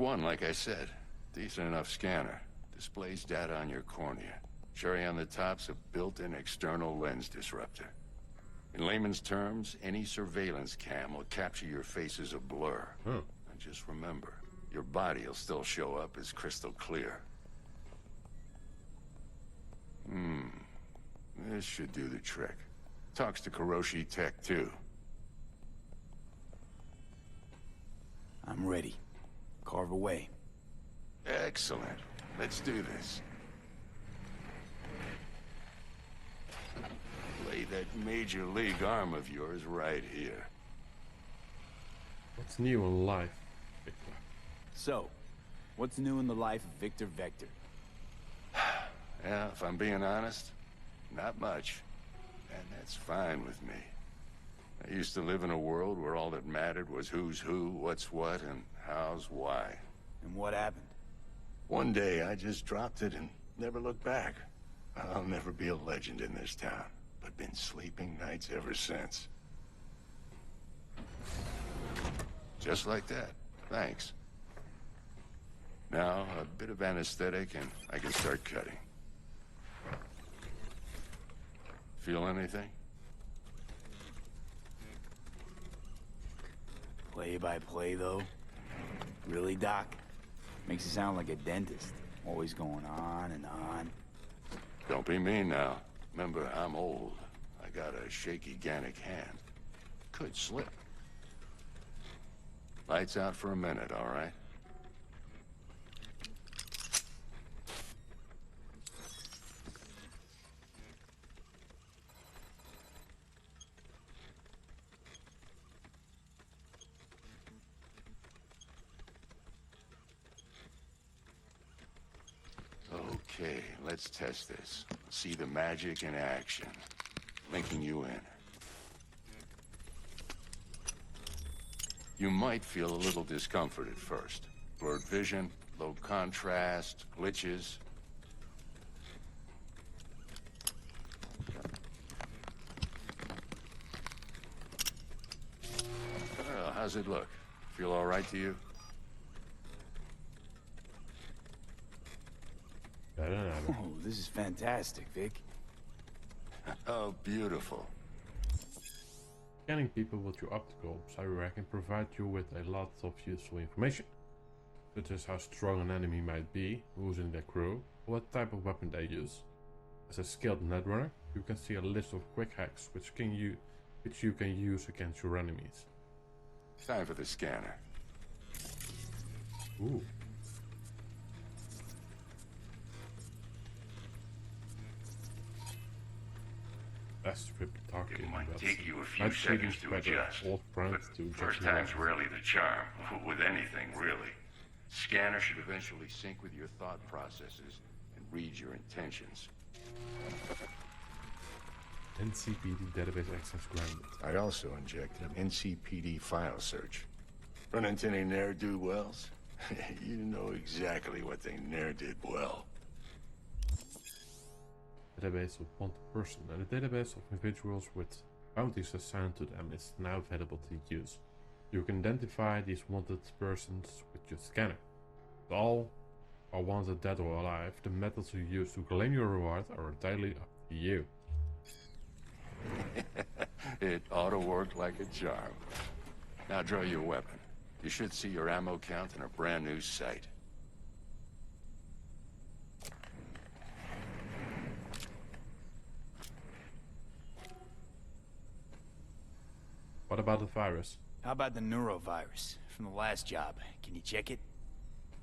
one, like I said. Decent enough scanner. Displays data on your cornea. Cherry on the top's a built-in external lens disruptor. In layman's terms, any surveillance cam will capture your face as a blur. And just remember, your body will still show up as crystal clear. This should do the trick. Talks to Kuroshi Tech, too. I'm ready. Carve away. Excellent. Let's do this. Lay that major league arm of yours right here. What's new in life, Victor? So, what's new in the life of Victor Vector? Yeah, if I'm being honest, not much. And that's fine with me. I used to live in a world where all that mattered was who's who, what's what, and how's why. And what happened? One day I just dropped it and never looked back. I'll never be a legend in this town, but been sleeping nights ever since. Just like that. Thanks. Now, a bit of anesthetic and I can start cutting. Feel anything? Play by play, though? Really, Doc? Makes you sound like a dentist. Always going on and on. Don't be mean now. Remember, I'm old. I got a shaky Gannic hand. Could slip. Lights out for a minute, all right? Okay, let's test this. See the magic in action. Linking you in. You might feel a little discomfort at first. Blurred vision, low contrast, glitches. Well, how's it look? Feel all right to you? Oh, this is fantastic, Vic. Oh, beautiful. Scanning people with your optical cyber can provide you with a lot of useful information, such as how strong an enemy might be, who's in their crew, or what type of weapon they use. As a skilled Netrunner, you can see a list of quick hacks which you can use against your enemies. Time for the scanner. Ooh. That's trippy talking. It might but take you a few I'd say seconds these to better adjust. old friends But to first judge me time's out. rarely the charm, with anything, really. Scanner should eventually sync with your thought processes and read your intentions. NCPD database access granted. I also injected NCPD file search. Run into any ne'er-do-wells? You know exactly what they ne'er did well. Database of wanted person and a database of individuals with bounties assigned to them is now available to use. You can identify these wanted persons with your scanner. If all are wanted dead or alive, the methods you use to claim your reward are entirely up to you. It ought to work like a charm. Now draw your weapon. You should see your ammo count in a brand new sight. What about the virus? How about the neurovirus from the last job? Can you check it?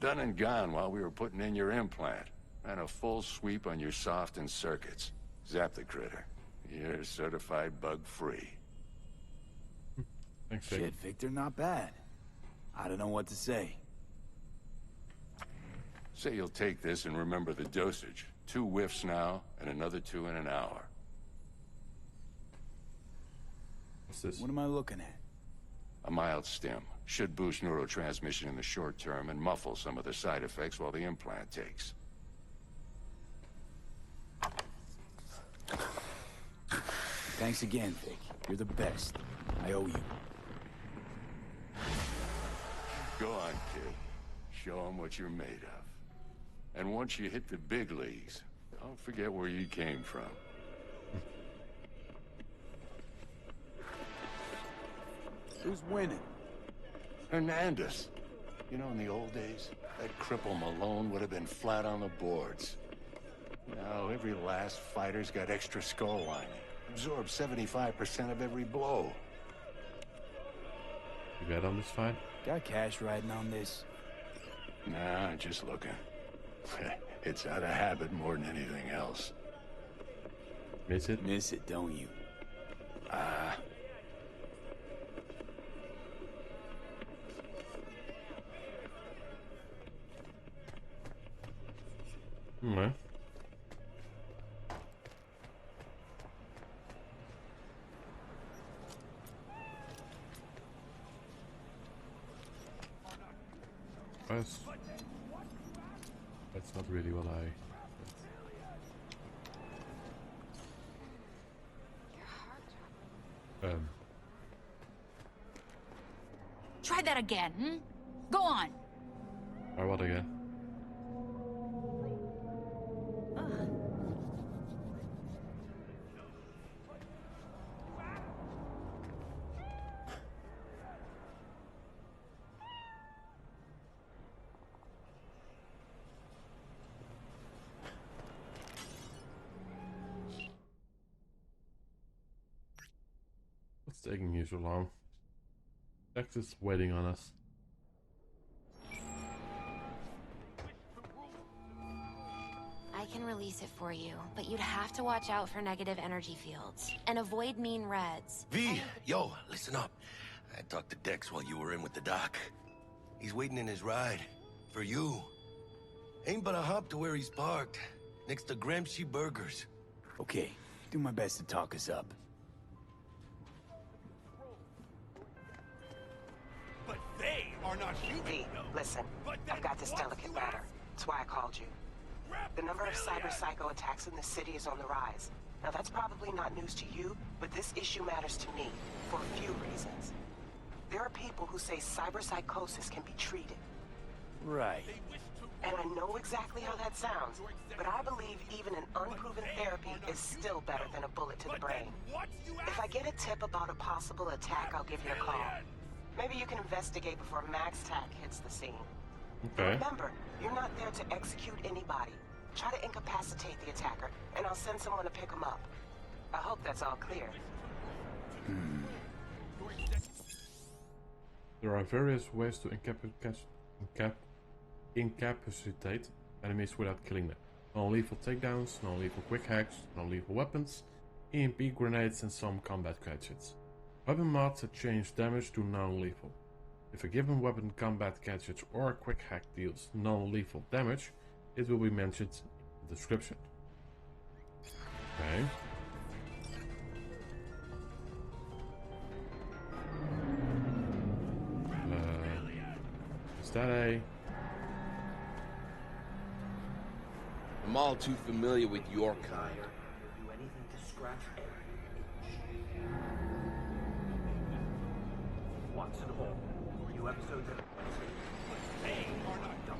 Done and gone while we were putting in your implant. Ran a full sweep on your soft and circuits. Zap the critter. You're certified bug-free. Thanks, Vic. Shit, Victor, not bad. I don't know what to say. Say you'll take this and remember the dosage. 2 whiffs now, and another 2 in an hour. What's this? What am I looking at? A mild stim. Should boost neurotransmission in the short term and muffle some of the side effects while the implant takes. Thanks again, Vic. You're the best. I owe you. Go on, kid. show them what you're made of. And once you hit the big leagues, don't forget where you came from. Who's winning? Hernandez. You know, in the old days, that cripple Malone would have been flat on the boards. Now, every last fighter's got extra skull lining. Absorbs 75% of every blow. You bet on this fight? Got cash riding on this? Nah, just looking. It's out of habit more than anything else. Miss it? Miss it, don't you? Nee. That's not really what I... Try that again, hmm? Go on. Or what again? What's taking you so long? Dex is waiting on us. I can release it for you, but you'd have to watch out for negative energy fields and avoid mean reds. V, yo, listen up. I talked to Dex while you were in with the doc. He's waiting in his ride. For you. Ain't but a hop to where he's parked. Next to Gramsci Burgers. Okay, do my best to talk us up. But they are not human. V, listen, I've got this delicate matter. That's why I called you. The number of cyber-psycho attacks in the city is on the rise. Now that's probably not news to you, but this issue matters to me, for a few reasons. There are people who say cyber-psychosis can be treated. Right. And I know exactly how that sounds, but I believe even an unproven therapy is still better than a bullet to the brain. If I get a tip about a possible attack, I'll give you a call. Maybe you can investigate before MaxTac hits the scene. Okay. Remember, you're not there to execute anybody. Try to incapacitate the attacker, and I'll send someone to pick him up. I hope that's all clear. There are various ways to incapacitate enemies without killing them. Non-lethal takedowns, non-lethal quick hacks, non-lethal weapons, EMP grenades and some combat gadgets. Weapon mods that change damage to non-lethal. If a given weapon combat gadget or quick hack deals non-lethal damage, it will be mentioned in the description. Okay. Is that a... I'm all too familiar with your kind. Do anything to scratch every itch. Watson Hall. New episodes every Wednesday. They are not done.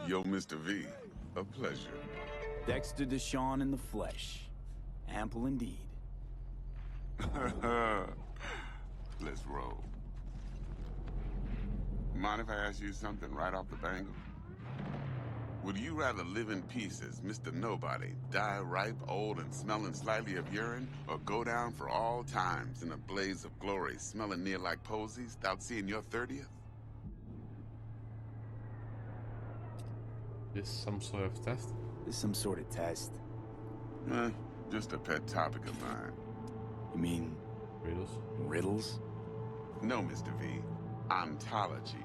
Yo, Mr. V, a pleasure. Dexter Deshawn in the flesh. Ample indeed. Let's roll. Mind if I ask you something right off the bangle? Would you rather live in peace as Mr. Nobody, die ripe, old, and smelling slightly of urine, or go down for all times in a blaze of glory, smelling near like posies, without seeing your 30th? Is some sort of test? This some sort of test. Just a pet topic of mine. You mean Riddles? riddles? No, Mr. V. Ontology.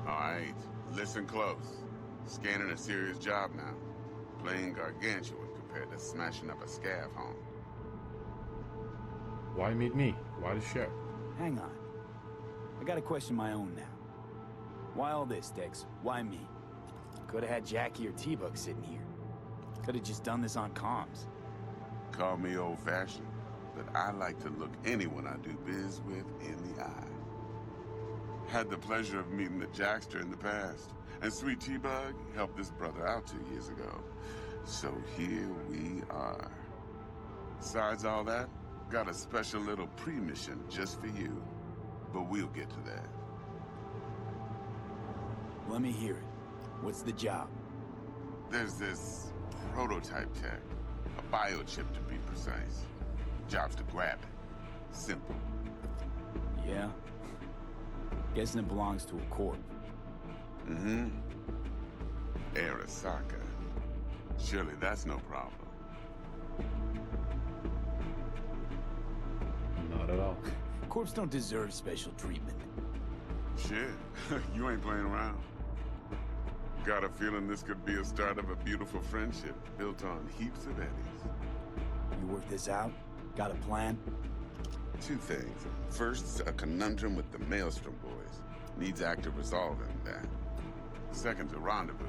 All right, listen close. Scanning a serious job now. Playing gargantuan compared to smashing up a scav home. Why meet me? Why the show? Hang on. I got a question of my own now. Why all this, Dex? Why me? Could have had Jackie or T-Bug sitting here. Could have just done this on comms. Call me old-fashioned, but I like to look anyone I do biz with in the eye. Had the pleasure of meeting the Jackster in the past, and Sweet T-Bug helped this brother out 2 years ago. So here we are. Besides all that, got a special little pre-mission just for you. But we'll get to that. Let me hear it. What's the job? There's this prototype tech. A biochip to be precise. Job's to grab it. Simple. Yeah? Guessing it belongs to a corp. Mm-hmm. Arasaka. Surely that's no problem. Not at all. Corps don't deserve special treatment. Shit, you ain't playing around. Got a feeling this could be a start of a beautiful friendship built on heaps of eddies. You work this out? Got a plan? 2 things. First, a conundrum with the Maelstrom boys. Needs active resolving that. Second's a rendezvous.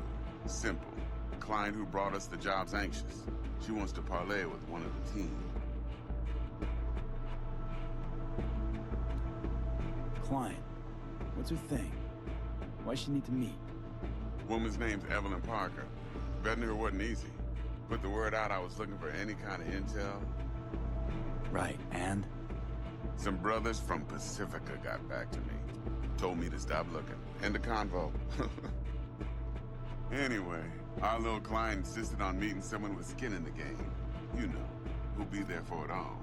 Simple. The client who brought us the job's anxious. She wants to parlay with one of the team. Client. What's her thing? Why she need to meet? Woman's name's Evelyn Parker. Betting her wasn't easy. Put the word out I was looking for any kind of intel. Right, and? Some brothers from Pacifica got back to me. Told me to stop looking. End the convo. Anyway, our little client insisted on meeting someone with skin in the game. You know, who'll be there for it all.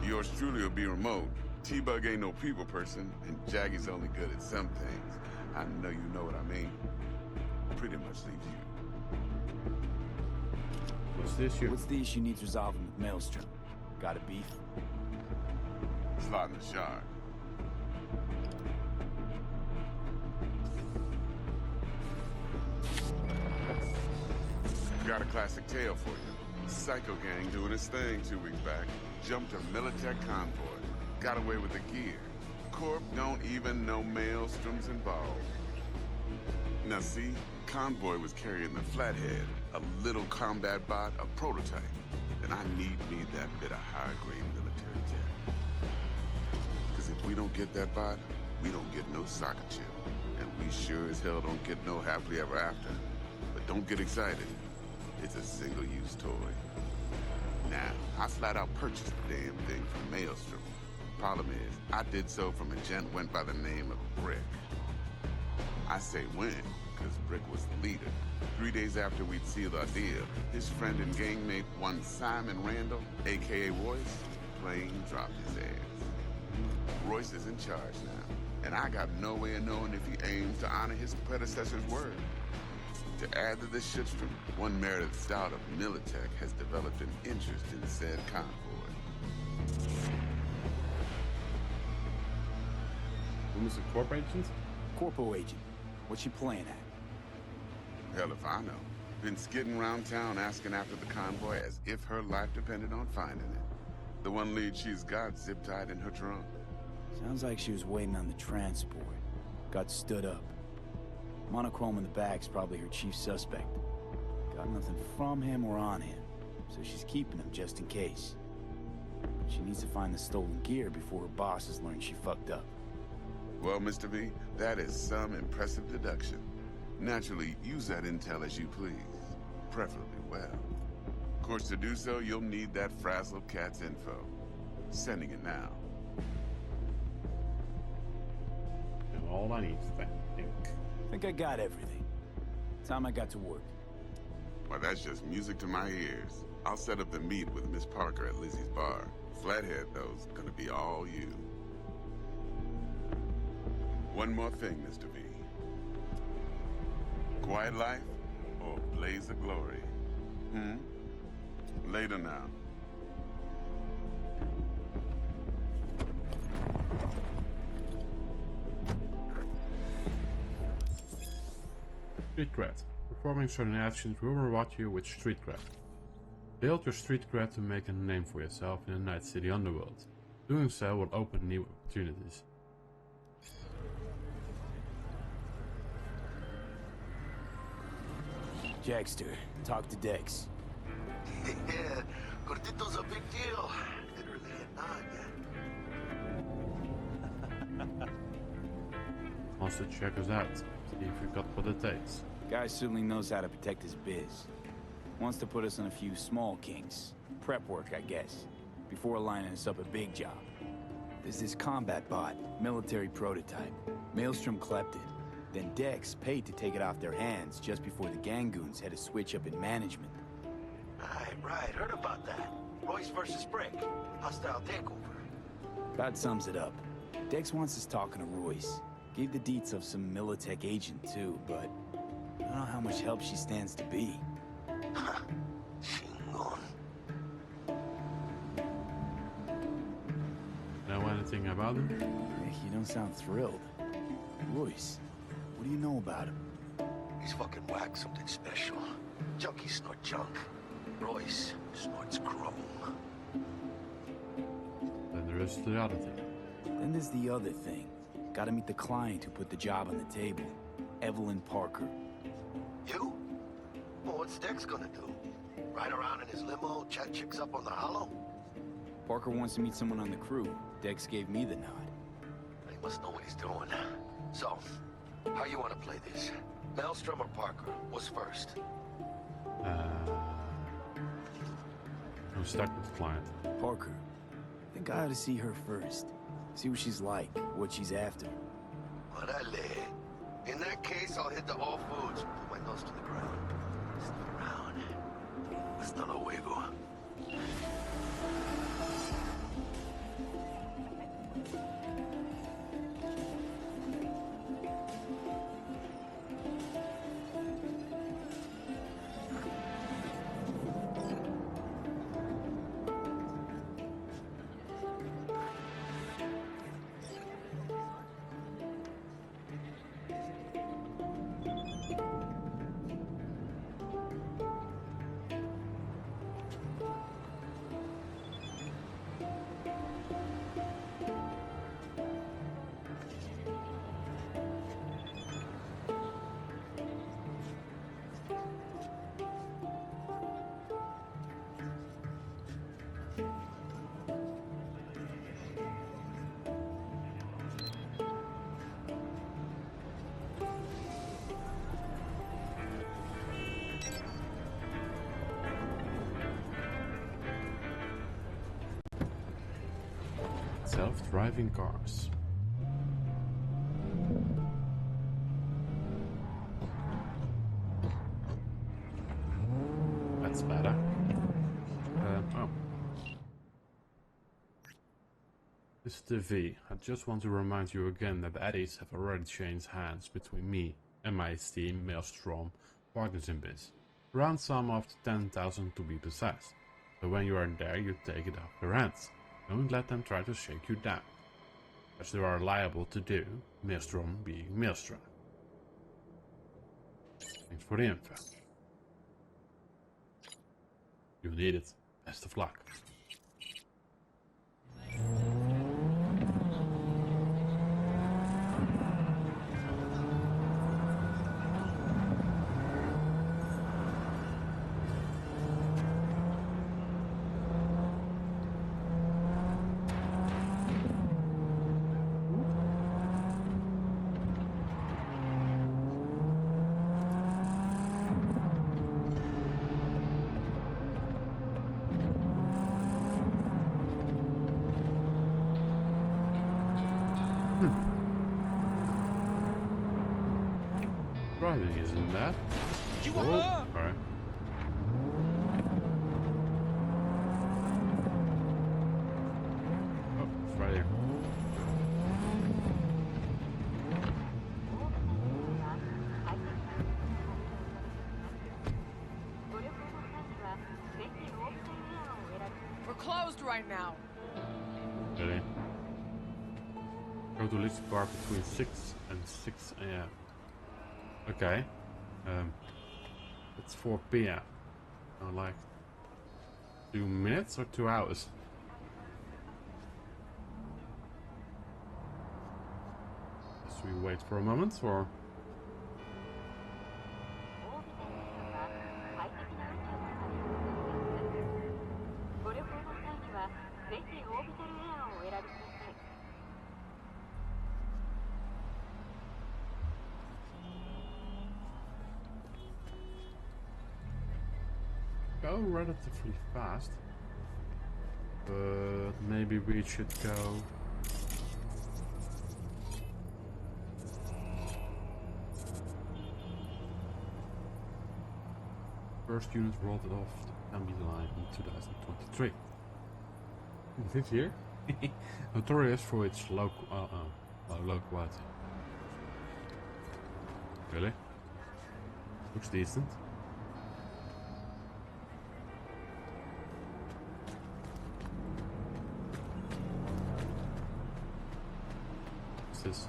Yours truly will be remote. T-Bug ain't no people person, and Jaggy's only good at some things. I know you know what I mean. Pretty much leaves you. What's the issue? What's the issue needs resolving with Maelstrom? Got a beef? Slot in the shard. Got a classic tale for you. Psycho gang doing its thing 2 weeks back. Jumped a Militech convoy. Got away with the gear. Corp don't even know Maelstrom's involved. Now see, convoy was carrying the Flathead, a little combat bot, a prototype. And I need me that bit of high-grade military tech. Because if we don't get that bot, we don't get no soccer chip. And we sure as hell don't get no happily ever after. But don't get excited. It's a single-use toy. Now, I flat out purchased the damn thing from Maelstrom. Problem is, I did so from a gent went by the name of Brick. I say when, because Brick was the leader. 3 days after we'd sealed our deal, his friend and gangmate, one Simon Randall, a.k.a. Royce, plain dropped his ass. Royce is in charge now, and I got no way of knowing if he aims to honor his predecessor's word. To add to this shitstorm, one Meredith Stout of Militech has developed an interest in said convoy. Who's a corp agent? Corpo agent. What's she playing at? Hell if I know. Been skidding around town asking after the convoy as if her life depended on finding it. The one lead she's got zip-tied in her trunk. Sounds like she was waiting on the transport. Got stood up. Monochrome in the back's probably her chief suspect. Got nothing from him or on him, so she's keeping him just in case. She needs to find the stolen gear before her bosses learn she fucked up. Well, Mr. V, that is some impressive deduction. Naturally, use that intel as you please. Preferably well. Of course, to do so, you'll need that frazzled cat's info. Sending it now. And all I need is that ink. Think I got everything. Time I got to work. Well, that's just music to my ears. I'll set up the meet with Miss Parker at Lizzie's bar. Flathead, though's gonna be all you. One more thing, Mr. V. Quiet life or blaze of glory? Later now. Street cred. Performing certain actions will reward you with street cred. Build your street cred to make a name for yourself in the Night City underworld. Doing so will open new opportunities. Jackster, talk to Dex. Yeah, Gordito's a big deal. Literally at 9, Wants to check us out, see if we got what it takes. Guy certainly knows how to protect his biz. Wants to put us on a few small kinks. Prep work, I guess. Before lining us up a big job. There's this combat bot, military prototype. Maelstrom clept it. Then Dex paid to take it off their hands just before the Gangoons had a switch up in management. Right. Heard about that. Royce versus Brick. Hostile takeover. About sums it up. Dex wants us talking to Royce. Gave the deets of some Militech agent too, but I don't know how much help she stands to be. Chingon. Know anything about him? You don't sound thrilled. Royce, what do you know about him? He's fucking whack, something special. Junkies snort junk. Royce snorts chrome. Then there is the other thing. Then there's the other thing. Gotta meet the client who put the job on the table. Evelyn Parker. You? Well, what's Dex gonna do? Ride around in his limo, chat chicks up on the hollow? Parker wants to meet someone on the crew. Dex gave me the nod. He must know what he's doing. So, how you want to play this? Maelstrom or Parker? What's first? I'm stuck with the client. Parker. I think I ought to see her first. See what she's like, what she's after. Orale. In that case, I'll hit the All Foods. Put my nose to the ground. Sniff around. Hasta luego. Self-driving cars. That's better. Oh. This is the V. I just want to remind you again that Eddies have already changed hands between me and my esteemed Maelstrom partners in biz. Around sum of 10,000 to be precise. So when you are there, you take it off their hands. Don't let them try to shake you down, as they are liable to do, Maelstrom being Maelstrom. Thanks for the info. You need it. Best of luck. Driving isn't that? Oh, alright. Oh, it's right here. closed right now. Really? Go to Lich's bar between 6 and 6 a.m. Okay. It's 4 p.m. Like 2 minutes or 2 hours? Should we wait for a moment or? Go relatively fast, but maybe we should go. First unit rolled it off the assembly line in 2023. This year, notorious for its low quality. Really? Looks decent. This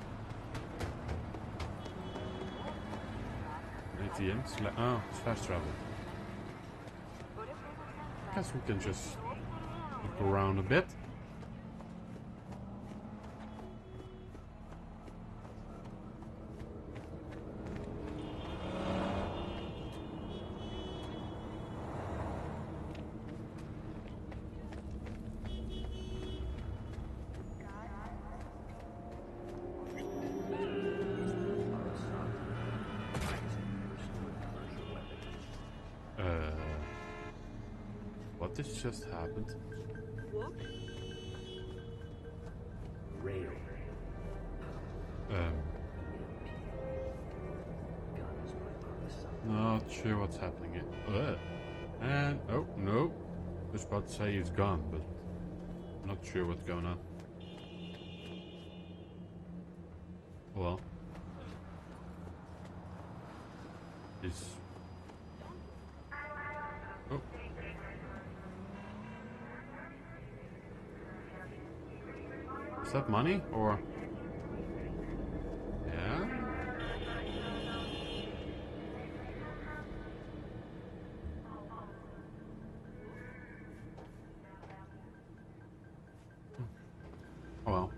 ATM slash travel. Guess we can just look around a bit. This just happened. Not sure what's happening here. And oh no, I was about to say he's gone, but not sure what's going on. Well, he's. Oh. Is that money or? Yeah. Oh well.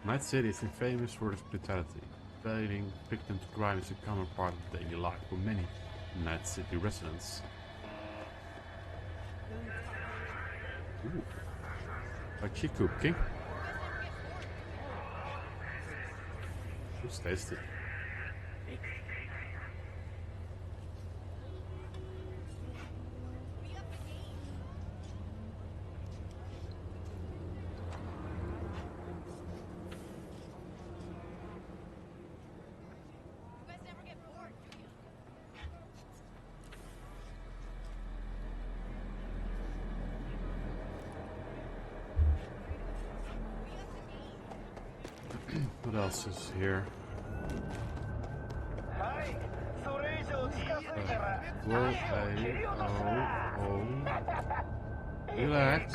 Night City is famous for its brutality. Falling victim to crime is a common part of daily life for many Night City residents. Ooh. Like she cooking. Looks tasty. What else is here? Whoa, hey, oh. Relax.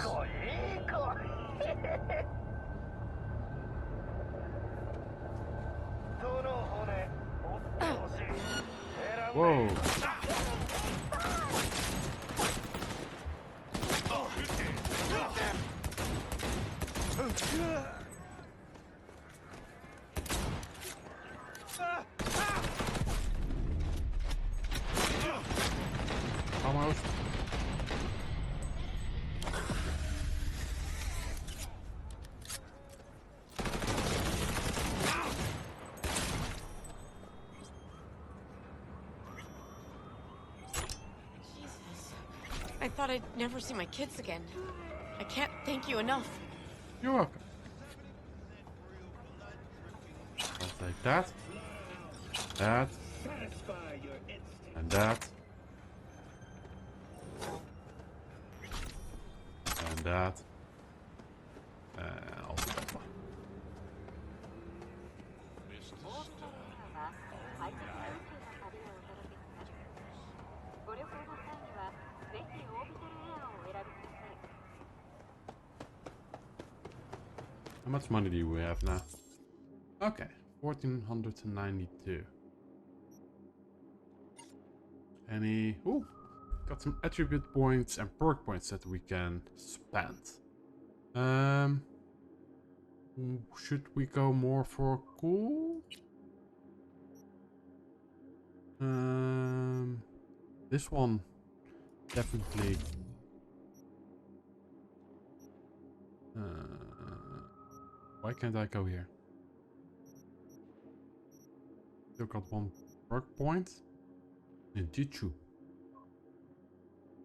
Whoa. Almost. I thought I'd never see my kids again. I can't thank you enough. You're welcome. I'll take that. That. And that. And that. And I'll do that one. How much money do we have now? Okay, 1492. Any... Ooh, got some attribute points and perk points that we can spend. Should we go more for cool? This one definitely. Why can't I go here? Still got one perk point. Ninjutsu.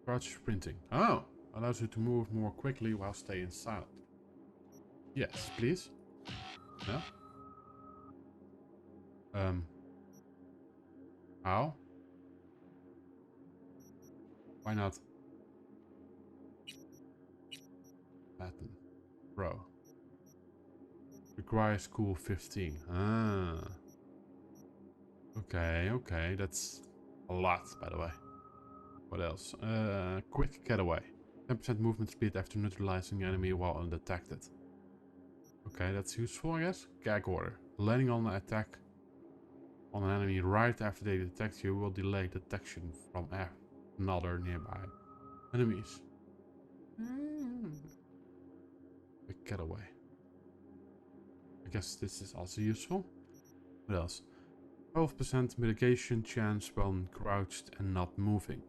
Crouch sprinting. Oh, allows you to move more quickly while staying silent. Yes, please. No. How? Why not? Pattern. Bro. Requires cool 15. Ah. Okay, okay. That's a lot, by the way. What else? Quick getaway. 10% movement speed after neutralizing the enemy while undetected. Okay, that's useful, I guess. Gag order. Landing on an attack on an enemy right after they detect you will delay detection from another nearby enemies. Quick getaway. I guess this is also useful. What else? 12% mitigation chance when crouched and not moving.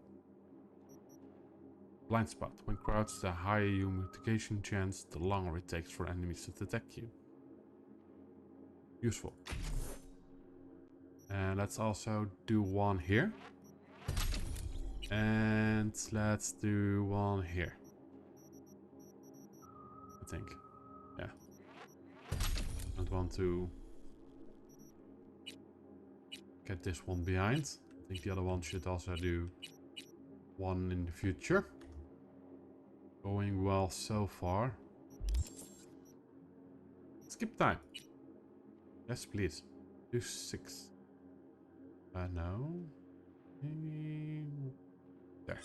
Blind spot. When crouched, the higher your mitigation chance, the longer it takes for enemies to detect you. Useful. And let's also do one here. And let's do one here. I think. Yeah. Don't want to get this one behind. I think the other one should also do one in the future. Going well so far. Skip time. Yes, please. Do 6. No. Maybe... There.